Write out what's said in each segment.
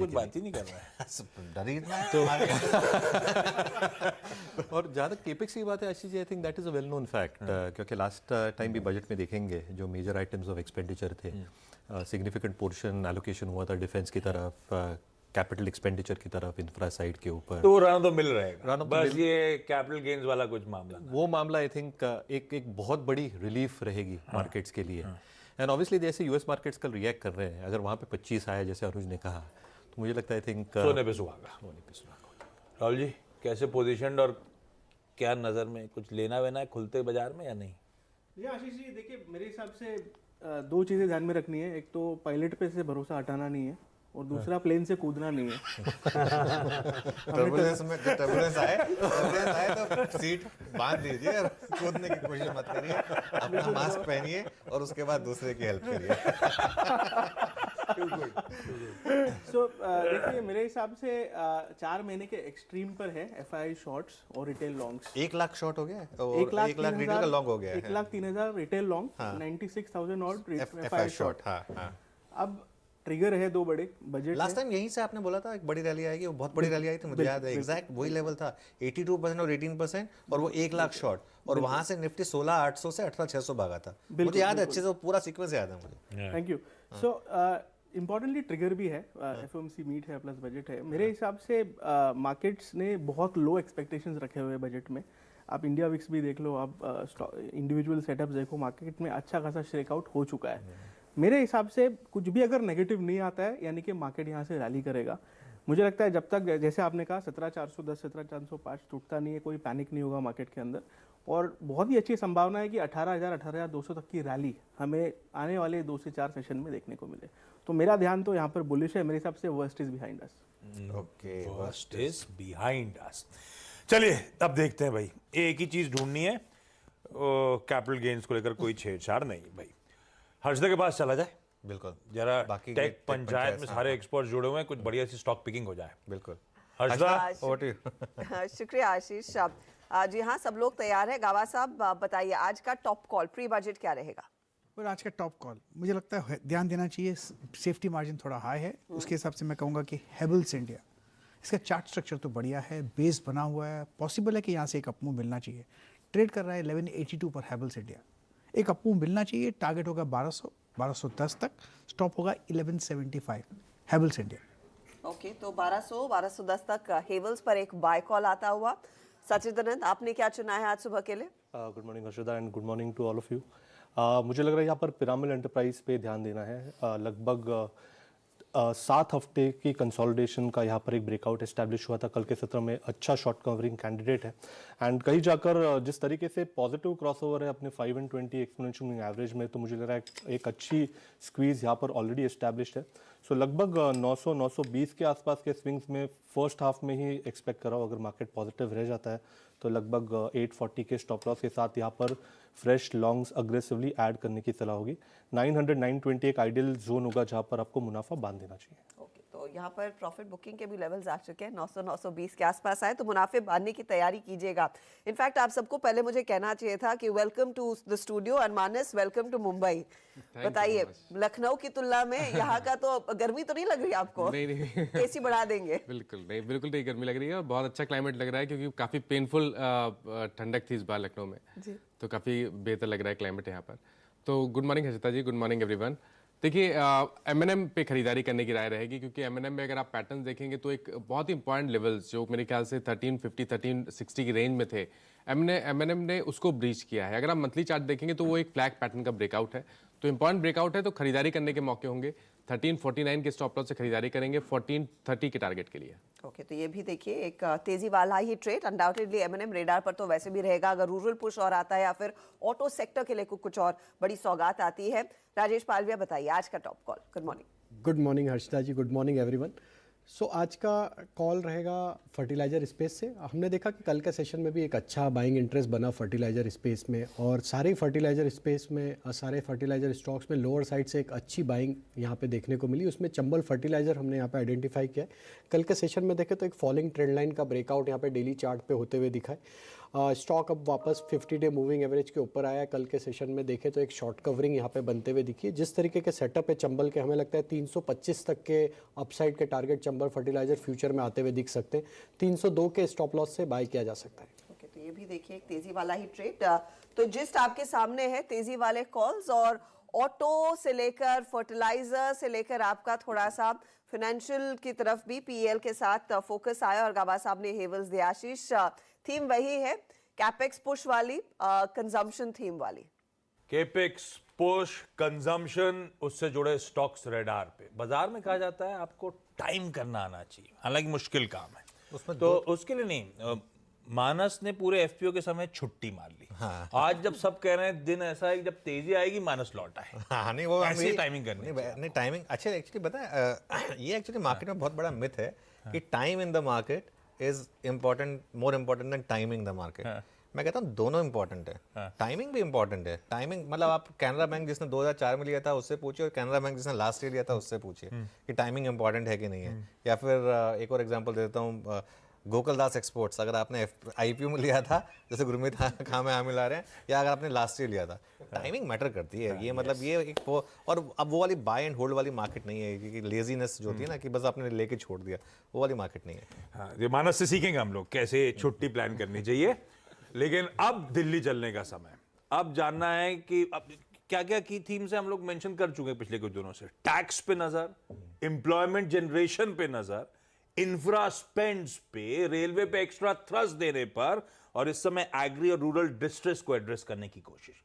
कुछ बात ही नहीं कर रहा है। डर ही इतना है। तो और जहाँ तक केपेक्स की बात है Ashish ji, I think that is a well known fact, क्योंकि लास्ट टाइम भी बजट में देखेंगे जो मेजर आइटम्स ऑफ एक्सपेंडिचर थे, सिग्निफिकेंट पोर्शन एलोकेशन हुआ था डिफेंस की तरफ, कैपिटल एक्सपेंडिचर की तरफ, इंफ्रा साइड के ऊपर। तो वो रन तो मिल रहेगा, रन तो बस ये कैपिटल गेन्स वाला कुछ मामला ना। वो मामला आई थिंक एक बहुत बड़ी रिलीफ रहेगी मार्केट्स के लिए। एंड ऑब्वियसली जैसे यूएस मार्केट्स कल रिएक्ट कर रहे हैं, अगर वहाँ पे 25 आया जैसे अनुज ने कहा, तो मुझे लगता है आई थिंक सोने पे सुहागा। राहुल जी कैसे पोजीशनड और क्या नज़र में कुछ लेना वेना है खुलते बाजार में या नहीं? ये आशीष जी देखिए, मेरे हिसाब से दो चीज़ें ध्यान में रखनी है। एक तो पायलट पे से भरोसा हटाना नहीं है, और दूसरा प्लेन से कूदना नहीं है। टर्बुलेंस आए तो सीट बांध दीजिए और कूदने की कोशिश मत करिए, अपना मास्क पहनिए और उसके बाद दूसरे की हेल्प करिए। सो देखिए, मेरे हिसाब से 4 महीने के एक्सट्रीम पर है एफआई शॉर्ट्स और रिटेल लॉन्ग्स। 1 लाख शॉर्ट हो गया है और 1 लाख 1 लाख रिटेल का लॉन्ग हो गया है। 1,03,000 रिटेल लॉन्ग, 96,000 और एफआई शॉर्ट। हाँ हाँ। अब ट्रिगर है 2 बड़े बजट। लास्ट टाइम यहीं से आपने बोला था एक बड़ी रैली आएगी, वो बहुत बड़ी रैली आई थी, मुझे याद है एग्जैक्ट वही लेवल था, 82% और 18%, और वो 1 लाख शॉर्ट, और वहां से निफ्टी 16,800 से 18,600 भागा था। मुझे याद है अच्छे से, वो पूरा सीक्वेंस याद है मुझे। Thank you. So importantly trigger भी है, एफओएमसी मीट है प्लस बजट है। मेरे हिसाब से मार्केट्स ने बहुत लो एक्सपेक्टेशंस रखे हुए बजट में। आप इंडिया विक्स भी देख लो, आप इंडिविजुअल सेटअप्स देखो, मार्केट में अच्छा खासा शेकआउट हो चुका है। मेरे हिसाब से कुछ भी अगर नेगेटिव नहीं आता है, यानी कि मार्केट यहाँ से रैली करेगा। मुझे लगता है जब तक, जैसे आपने कहा, 17,410 17,405 टूटता नहीं है, कोई पैनिक नहीं होगा मार्केट के अंदर, और बहुत ही अच्छी संभावना है कि 18,000 18,200 तक की रैली हमें आने वाले 2 से 4 सेशन में देखने को मिले। तो मेरा ध्यान तो यहाँ पर बुलिश है। मेरे हिसाब से worst is behind us. Okay, worst is behind us. चलिए अब देखते हैं भाई, एक ही चीज ढूंढनी है, कैपिटल गेन्स को लेकर कोई छेड़छाड़ नहीं भाई। हर्षदा के पास चला जाए, बिल्कुल। जरा बाकी टेक पंचायत में सारे एक्सपर्ट्स जुड़े हुए हैं, कुछ बढ़िया सी स्टॉक पिकिंग हो जाए। बिल्कुल। Harshada, over to you. शुक्रिया आशीष। जी हाँ, सब लोग तैयार है। गावा साहब बताइए, आज का टॉप कॉल प्री बजट क्या रहेगा? और आज का टॉप कॉल मुझे लगता है ध्यान देना चाहिए, सेफ्टी मार्जिन थोड़ा हाई है, उसके हिसाब से मैं कहूँगा कि हेवल्स इंडिया, इसका चार्ट स्ट्रक्चर तो बढ़िया है, बेस बना हुआ है, पॉसिबल है कि यहाँ से एक अपमूव मिलना चाहिए। ट्रेड कर रहा है 1182 पर हेवल्स इंडिया, एक अपमूव मिलना चाहिए। टारगेट होगा 1200 1210 तक, स्टॉप होगा 1175 हेवल्स इंडिया। ओके, तो 1200 1210 तक हेवल्स पर एक बाय कॉल आता हुआ। सचिदानंद, आपने क्या चुना है आज सुबह के लिए? Good morning Harshada and good morning to all of you. मुझे लग रहा है यहाँ पर पिरामिड एंटरप्राइज पे ध्यान देना है। लगभग 7 हफ्ते की कंसोलिडेशन का यहाँ पर एक ब्रेकआउट एस्टैब्लिश हुआ था कल के सत्र में, अच्छा शॉर्ट कवरिंग कैंडिडेट है। एंड कहीं जाकर जिस तरीके से पॉजिटिव क्रॉसओवर है अपने 5 and 20 एक्सपोनेंशियल मूविंग एवरेज में, तो मुझे लग रहा है एक अच्छी स्क्वीज यहाँ पर ऑलरेडी एस्टैब्लिश्ड है। सो लगभग 900 920 के आसपास के स्विंग्स में फर्स्ट हाफ में ही एक्सपेक्ट कर रहा हूँ। अगर मार्केट पॉजिटिव रह जाता है तो लगभग 840 के स्टॉप लॉस के साथ यहाँ पर फ्रेश लॉन्ग्स अग्रेसिवली ऐड करने की सलाह होगी। 900 920 एक आइडियल जोन होगा जहाँ पर आपको मुनाफा बांध देना चाहिए। ओके, तो यहाँ पर प्रॉफिट बुकिंग के भी लेवल्स आ चुके हैं, 900 920 के आसपास आए तो मुनाफे बांधने की तैयारी कीजिएगा। इनफैक्ट आप सबको पहले मुझे कहना चाहिए था कि welcome to the studio and Manas, welcome to Mumbai. बताइए, लखनऊ की तुलना में यहाँ का तो गर्मी तो नहीं लग रही आपको? नहीं नहीं एसी बढ़ा देंगे? बिल्कुल नहीं गर्मी लग रही है, और बहुत अच्छा क्लाइमेट लग रहा है, क्योंकि काफ़ी पेनफुल ठंडक थी इस बार लखनऊ में जी। तो काफ़ी बेहतर लग रहा है क्लाइमेट यहाँ पर। तो good morning Harshita ji, good morning everyone. देखिए, M&M पे खरीदारी करने की राय रहेगी, क्योंकि M&M में अगर आप पैटर्न देखेंगे तो एक बहुत ही इंपॉर्टेंट लेवल्स जो मेरे ख्याल से 1350 1360 की रेंज में थे, M&M ने उसको ब्रीच किया है। अगर आप मंथली चार्ट देखेंगे तो वो एक फ्लैग पैटर्न का ब्रेकआउट है, तो इंपॉर्टेंट ब्रेकआउट है, तो खरीदारी करने के मौके होंगे। 1349 के स्टॉप लॉस से खरीदारी करेंगे 1430 के टारगेट के लिए। ओके, तो ये भी देखिए एक तेजी वाला ही ट्रेड अनडाउटेडली M&M रेडार पर तो वैसे भी रहेगा। अगर रूरल पुश और आता है या फिर ऑटो सेक्टर के लिए कुछ और बड़ी सौगात आती है। राजेश पालविया, बताइए आज का top call. Good morning. Good morning Harshita ji, good morning everyone. So आज का कॉल रहेगा फर्टिलाइज़र स्पेस से। हमने देखा कि कल के सेशन में भी एक अच्छा बाइंग इंटरेस्ट बना फर्टिलाइज़र स्पेस में, और सारे फर्टिलाइज़र स्पेस में, सारे फर्टिलाइज़र स्टॉक्स में लोअर साइड से एक अच्छी बाइंग यहाँ पे देखने को मिली। उसमें चंबल फर्टिलाइज़र हमने यहाँ पे आइडेंटिफाई किया है। कल के सेशन में देखें तो एक फॉलिंग ट्रेंड लाइन का ब्रेकआउट यहाँ पे डेली चार्ट पे होते हुए दिखा है। स्टॉक अब वापस 50-डे मूविंग एवरेज के ऊपर आया है। कल के सेशन में देखें तो एक शॉर्ट कवरिंग यहाँ पे बनते हुए दिखी है। जिस तरीके के सेटअप है चंबल के, हमें लगता है 325 तक के अपसाइड के टारगेट चंबल फर्टिलाइजर फ्यूचर में आते हुए दिख सकते हैं। 302 के स्टॉप लॉस से बाय किया जा सकता है। ओके, तो ये भी देखिए एक तेजी वाला ही ट्रेड। तो जिस्ट आपके सामने है, तेजी वाले कॉल्स और ऑटो से लेकर फर्टिलाइजर से लेकर आपका थोड़ा सा फाइनेंशियल की तरफ भी पीएल के साथ फोकस आया। और गाबा साहब ने हेवल्स दिया। आशीष, थीम वही है, कैपेक्स पुश वाली, कंजम्पशन थीम वाली। केपेक्स पुश, कंजम्पशन, उससे जुड़े स्टॉक्स रेडार पे। बाजार में कहा जाता है आपको टाइम करना आना चाहिए, हालांकि मुश्किल काम है उसमें, तो उसके लिए नहीं। मानस ने पूरे एफपीओ के समय छुट्टी मार ली। हाँ। आज जब सब कह रहे हैं दिन ऐसा है कि जब तेजी आएगी मानस लौट आए। हाँ, नहीं वो ऐसी टाइमिंग करनी नहीं टाइमिंग अच्छा एक्चुअली पता है ये एक्चुअली मार्केट में बहुत बड़ा मिथ है कि time in the market is important, more important then timing the market. मैं कहता हूँ दोनों इंपॉर्टेंट है। टाइमिंग भी इंपॉर्टेंट है। टाइमिंग मतलब आप कैनरा बैंक जिसने 2004 में लिया था उससे पूछिए, और कैनरा बैंक जिसने लास्ट ईयर लिया था उससे पूछिए कि टाइमिंग इंपॉर्टेंट है कि नहीं है। या फिर एक और एग्जांपल देता हूँ, गोकुलदास एक्सपोर्ट्स, अगर आपने आईपीओ में लिया था जैसे गुरमीत खां में आमिल आ रहे हैं, या अगर आपने लास्ट ईयर लिया था, टाइमिंग मैटर करती है। ये मतलब ये एक और अब वो वाली बाय एंड होल्ड वाली मार्केट नहीं है कि लेजीनेस जो होती है ना कि बस आपने लेके छोड़ दिया, वो वाली मार्केट नहीं है। हाँ, ये मानस से सीखेंगे हम लोग कैसे छुट्टी प्लान करनी चाहिए। लेकिन अब दिल्ली चलने का समय, अब जानना है कि अब क्या क्या की थीम से हम लोग मेंशन कर चुके हैं पिछले कुछ दिनों से। टैक्स पे नजर, एम्प्लॉयमेंट जनरेशन पे नजर, इंफ्रा स्पेंड्स पे, रेलवे पे एक्स्ट्रा थ्रस्ट देने पर, और इस समय एग्री और रूरल डिस्ट्रेस को एड्रेस करने की कोशिश।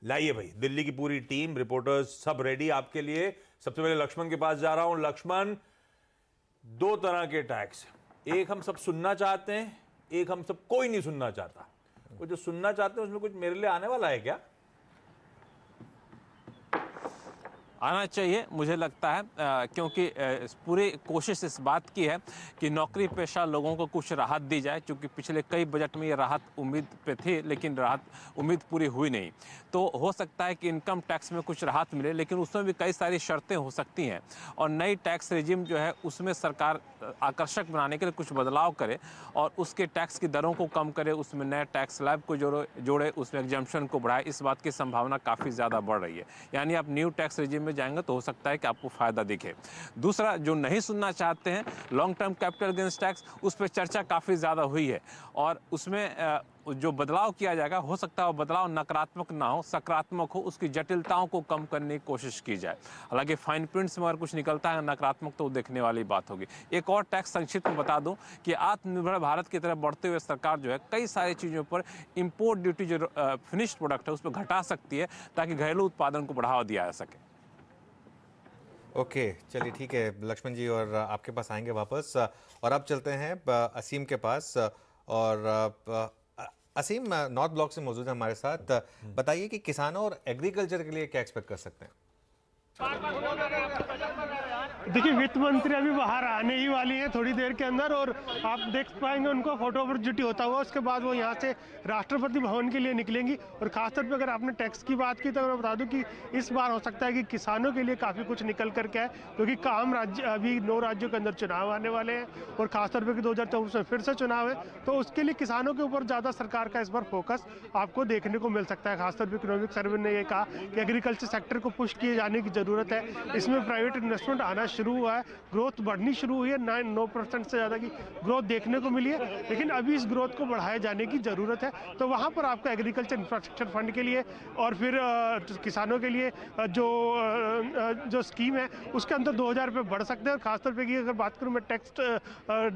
लाइए भाई, दिल्ली की पूरी टीम, रिपोर्टर्स सब रेडी आपके लिए। सबसे पहले लक्ष्मण के पास जा रहा हूं। लक्ष्मण, दो तरह के टैक्स, एक हम सब सुनना चाहते हैं, एक हम सब कोई नहीं सुनना चाहता। वो जो सुनना चाहते हैं उसमें कुछ मेरे लिए आने वाला है क्या? आना चाहिए, मुझे लगता है, क्योंकि पूरी कोशिश इस बात की है कि नौकरी पेशा लोगों को कुछ राहत दी जाए, क्योंकि पिछले कई बजट में ये राहत उम्मीद पे थी, लेकिन राहत उम्मीद पूरी हुई नहीं। तो हो सकता है कि इनकम टैक्स में कुछ राहत मिले, लेकिन उसमें भी कई सारी शर्तें हो सकती हैं, और नई टैक्स रेजिम जो है उसमें सरकार आकर्षक बनाने के लिए कुछ बदलाव करे और उसके टैक्स की दरों को कम करे, उसमें नए टैक्स स्लैब को जोड़े, उसमें एग्जम्पशन को बढ़ाए। इस बात की संभावना काफ़ी ज़्यादा बढ़ रही है। यानी आप न्यू टैक्स रेजिम में जाएंगे तो हो सकता है कि आपको फायदा दिखे। दूसरा, जो नहीं सुनना चाहते हैं, long term capital gains tax, उस पर चर्चा काफ़ी ज़्यादा हुई है, और उसमें जो बदलाव किया जाएगा हो सकता है वो बदलाव नकारात्मक ना हो, सकारात्मक हो, उसकी जटिलताओं को कम करने की कोशिश की जाए। हालांकि फाइन प्रिंट्स में अगर कुछ निकलता है नकारात्मक तो देखने वाली बात होगी। एक और टैक्स संक्षिप्त में बता दूं कि आत्मनिर्भर भारत की तरफ बढ़ते हुए सरकार जो है कई सारी चीज़ों पर इम्पोर्ट ड्यूटी जो फिनिश्ड प्रोडक्ट है उस पर घटा सकती है, ताकि घरेलू उत्पादन को बढ़ावा दिया जा सके। ओके, चलिए ठीक है लक्ष्मण जी, और आपके पास आएंगे वापस। और अब चलते हैं असीम के पास। और असीम नॉर्थ ब्लॉक से मौजूद है हमारे साथ। बताइए कि किसानों और एग्रीकल्चर के लिए क्या एक्सपेक्ट कर सकते हैं? देखिए, वित्त मंत्री अभी बाहर आने ही वाली हैं थोड़ी देर के अंदर, और आप देख पाएंगे उनको फोटो ऑपॉर्चुनिटी होता हुआ। उसके बाद वो यहाँ से राष्ट्रपति भवन के लिए निकलेंगी। और खासतौर पे अगर आपने टैक्स की बात की तो मैं बता दूं कि इस बार हो सकता है कि किसानों के लिए काफ़ी कुछ निकल करके आए, क्योंकि काम राज्य अभी 9 राज्यों के अंदर चुनाव आने वाले हैं, और खासतौर पर 2024 में फिर से चुनाव है, तो उसके लिए किसानों के ऊपर ज़्यादा सरकार का इस बार फोकस आपको देखने को मिल सकता है। खासतौर पर इकोनॉमिक सर्वे ने ये कहा कि एग्रीकल्चर सेक्टर को पुश किए जाने की ज़रूरत है। इसमें प्राइवेट इन्वेस्टमेंट आना शुरू हुआ है, ग्रोथ बढ़नी शुरू हुई है, 9% से ज़्यादा की ग्रोथ देखने को मिली है, लेकिन अभी इस ग्रोथ को बढ़ाए जाने की ज़रूरत है। तो वहाँ पर आपको एग्रीकल्चर इंफ्रास्ट्रक्चर फंड के लिए और फिर किसानों के लिए जो स्कीम है उसके अंदर 2000 रुपये बढ़ सकते हैं। और खासतौर पर अगर बात करूँ मैं टैक्स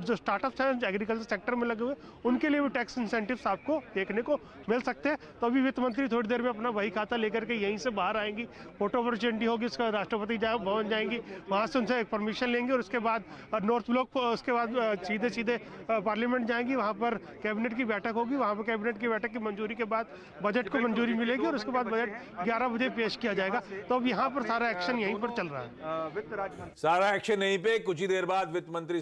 जो स्टार्टअप्स हैं एग्रीकल्चर सेक्टर में लगे हुए, उनके लिए भी टैक्स इंसेंटिव्स आपको देखने को मिल सकते हैं। तो अभी वित्त मंत्री थोड़ी देर में अपना वही खाता लेकर के यहीं से बाहर आएंगी, फोटो अपॉर्चुनिटी होगी, उसके बाद राष्ट्रपति भवन जाएंगी, वहाँ से उनसे एक परमिशन लेंगे, और उसके बाद नॉर्थ ब्लॉक उसके बाद सीधे पार्लियामेंट जाएंगी, वहाँ पर कैबिनेट की बैठक होगी, वहाँ पर कैबिनेट की बैठक की मंजूरी के बाद बजट को मंजूरी मिलेगी, और उसके बाद बजट 11 बजे पेश किया जाएगा। तो अब यहाँ पर सारा एक्शन यहीं पर चल रहा है। सारा एक्शन यहीं पे। कुछ ही देर बाद वित्त मंत्री